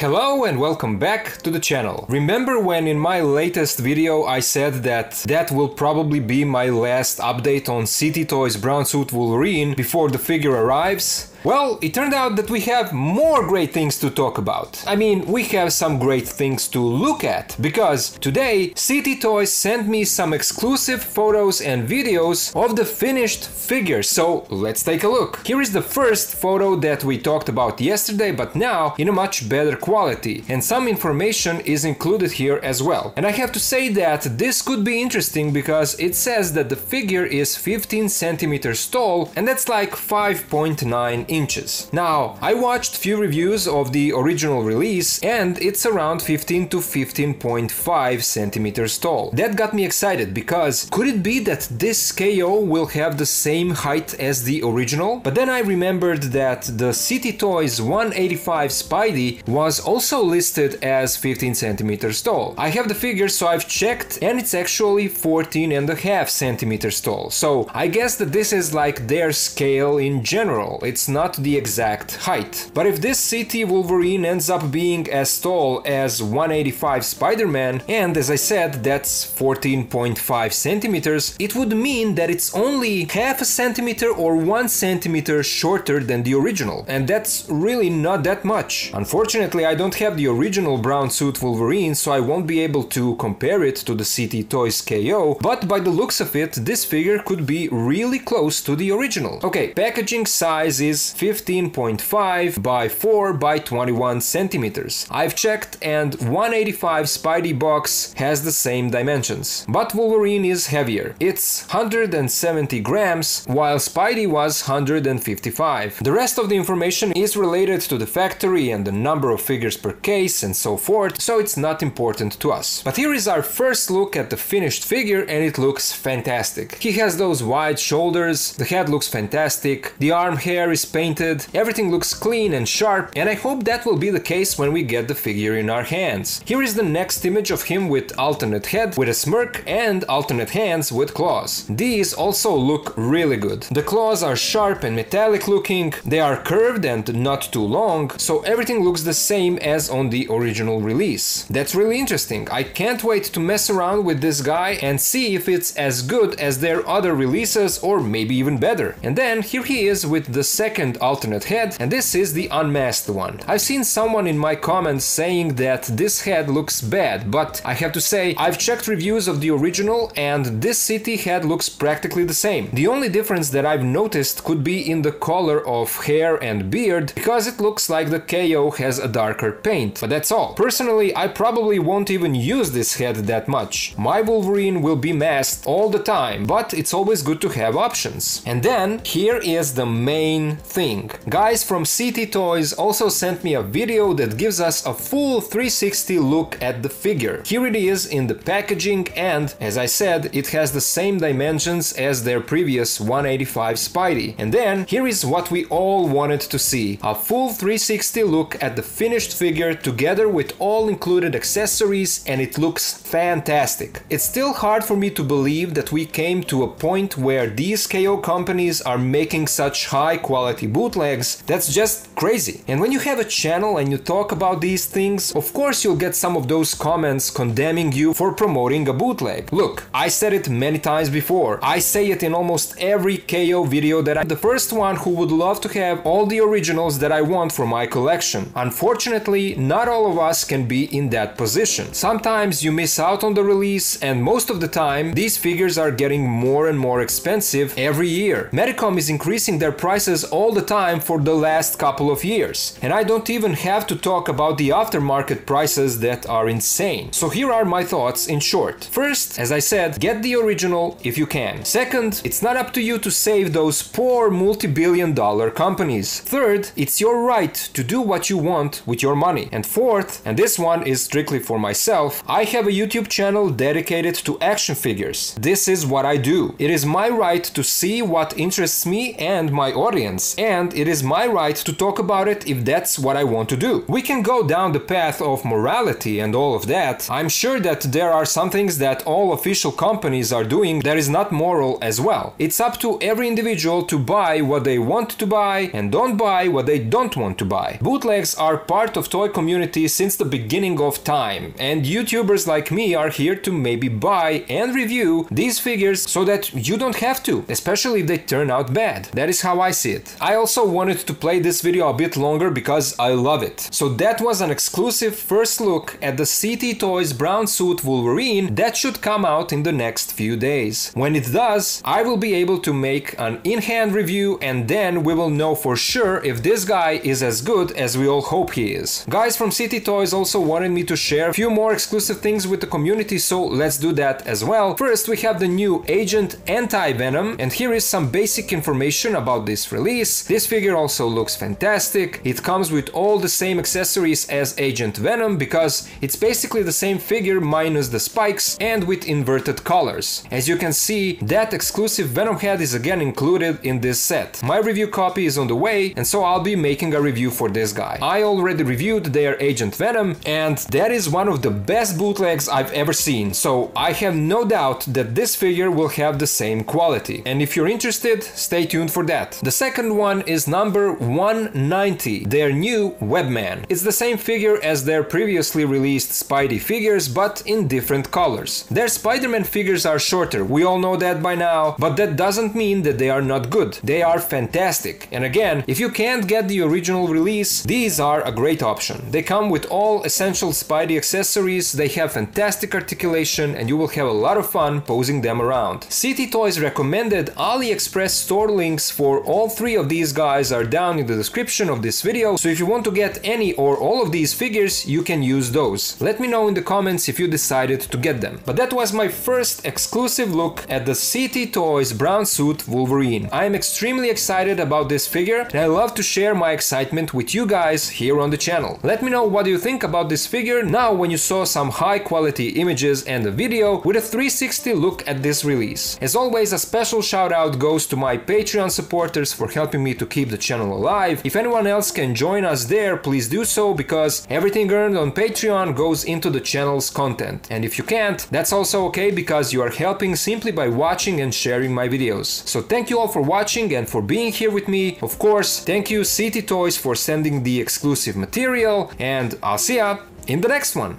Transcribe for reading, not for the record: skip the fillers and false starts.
Hello and welcome back to the channel. Remember when in my latest video I said that will probably be my last update on CT Toys Brown Suit Wolverine before the figure arrives? Well, it turned out that we have more great things to talk about. I mean, we have some great things to look at, because today CT Toys sent me some exclusive photos and videos of the finished figure, so let's take a look. Here is the first photo that we talked about yesterday, but now in a much better quality, and some information is included here as well. And I have to say that this could be interesting because it says that the figure is 15 centimeters tall, and that's like 5.9 inches. Now, I watched few reviews of the original release and it's around 15 to 15.5 centimeters tall. That got me excited because could it be that this KO will have the same height as the original? But then I remembered that the CT Toys 185 Spidey was also listed as 15 centimeters tall. I have the figure, so I've checked, and it's actually 14.5 centimeters tall. So I guess that this is like their scale in general. It's not the exact height. But if this CT Wolverine ends up being as tall as 185 Spider-Man, and as I said that's 14.5 centimeters, it would mean that it's only half a centimeter or 1 centimeter shorter than the original, and that's really not that much. Unfortunately, I don't have the original Brown Suit Wolverine, so I won't be able to compare it to the CT Toys KO, but by the looks of it, this figure could be really close to the original. Okay, packaging size is 15.5 by 4 by 21 centimeters. I've checked, and 185 Spidey box has the same dimensions, but Wolverine is heavier. It's 170 grams, while Spidey was 155. The rest of the information is related to the factory and the number of figures per case and so forth, so it's not important to us. But here is our first look at the finished figure, and it looks fantastic. He has those wide shoulders, the head looks fantastic, the arm hair is painted, everything looks clean and sharp, and I hope that will be the case when we get the figure in our hands. Here is the next image of him with alternate head with a smirk and alternate hands with claws. These also look really good. The claws are sharp and metallic looking, they are curved and not too long, so everything looks the same as on the original release. That's really interesting. I can't wait to mess around with this guy and see if it's as good as their other releases or maybe even better. And then here he is with the second alternate head, and this is the unmasked one. I've seen someone in my comments saying that this head looks bad, but I have to say I've checked reviews of the original and this CT head looks practically the same. The only difference that I've noticed could be in the color of hair and beard, because it looks like the KO has a darker paint, but that's all. Personally, I probably won't even use this head that much. My Wolverine will be masked all the time, but it's always good to have options. And then here is the main thing. Guys from CT Toys also sent me a video that gives us a full 360 look at the figure. Here it is in the packaging, and as I said, it has the same dimensions as their previous 185 Spidey. And then here is what we all wanted to see: a full 360 look at the finished figure together with all included accessories, and it looks fantastic. It's still hard for me to believe that we came to a point where these KO companies are making such high quality bootlegs. That's just crazy. And when you have a channel and you talk about these things, of course you'll get some of those comments condemning you for promoting a bootleg. Look, I said it many times before. I say it in almost every KO video that I'm the first one who would love to have all the originals that I want for my collection. Unfortunately, not all of us can be in that position. Sometimes you miss out on the release, and most of the time these figures are getting more and more expensive every year. Medicom is increasing their prices all the time for the last couple of years, and I don't even have to talk about the aftermarket prices that are insane. So here are my thoughts in short. First, as I said, get the original if you can. Second, it's not up to you to save those poor multi-billion-dollar companies. Third, it's your right to do what you want with your money. And fourth, and this one is strictly for myself, I have a YouTube channel dedicated to action figures. This is what I do. It is my right to see what interests me and my audience, and it is my right to talk about it if that's what I want to do. We can go down the path of morality and all of that. I'm sure that there are some things that all official companies are doing that is not moral as well. It's up to every individual to buy what they want to buy and don't buy what they don't want to buy. Bootlegs are part of toy community since the beginning of time, and YouTubers like me are here to maybe buy and review these figures so that you don't have to, especially if they turn out bad. That is how I see it. I also wanted to play this video a bit longer because I love it. So that was an exclusive first look at the CT Toys brown suit Wolverine that should come out in the next few days. When it does, I will be able to make an in-hand review, and then we will know for sure if this guy is as good as we all hope he is. Guys from CT Toys also wanted me to share a few more exclusive things with the community, so let's do that as well. First, we have the new Agent Anti-Venom, and here is some basic information about this release. This figure also looks fantastic. It comes with all the same accessories as Agent Venom because it's basically the same figure minus the spikes and with inverted colors. As you can see, that exclusive Venom head is again included in this set. My review copy is on the way, and so I'll be making a review for this guy. I already reviewed their Agent Venom, and that is one of the best bootlegs I've ever seen, so I have no doubt that this figure will have the same quality. And if you're interested, stay tuned for that. The second one is number 190, their new Webman. It's the same figure as their previously released Spidey figures, but in different colors. Their Spider-Man figures are shorter, we all know that by now, but that doesn't mean that they are not good. They are fantastic. And again, if you can't get the original release, these are a great option. They come with all essential Spidey accessories, they have fantastic articulation, and you will have a lot of fun posing them around. CT Toys recommended AliExpress store links for all three of these guys are down in the description of this video, so if you want to get any or all of these figures, you can use those. Let me know in the comments if you decided to get them. But that was my first exclusive look at the CT Toys brown suit Wolverine. I am extremely excited about this figure, and I love to share my excitement with you guys here on the channel. Let me know what you think about this figure now when you saw some high quality images and a video with a 360 look at this release. As always, a special shout out goes to my Patreon supporters for helping me to keep the channel alive. If anyone else can join us there, please do so, because everything earned on Patreon goes into the channel's content. And if you can't, that's also okay, because you are helping simply by watching and sharing my videos. So thank you all for watching and for being here with me. Of course, thank you CT Toys for sending the exclusive material, and I'll see ya in the next one.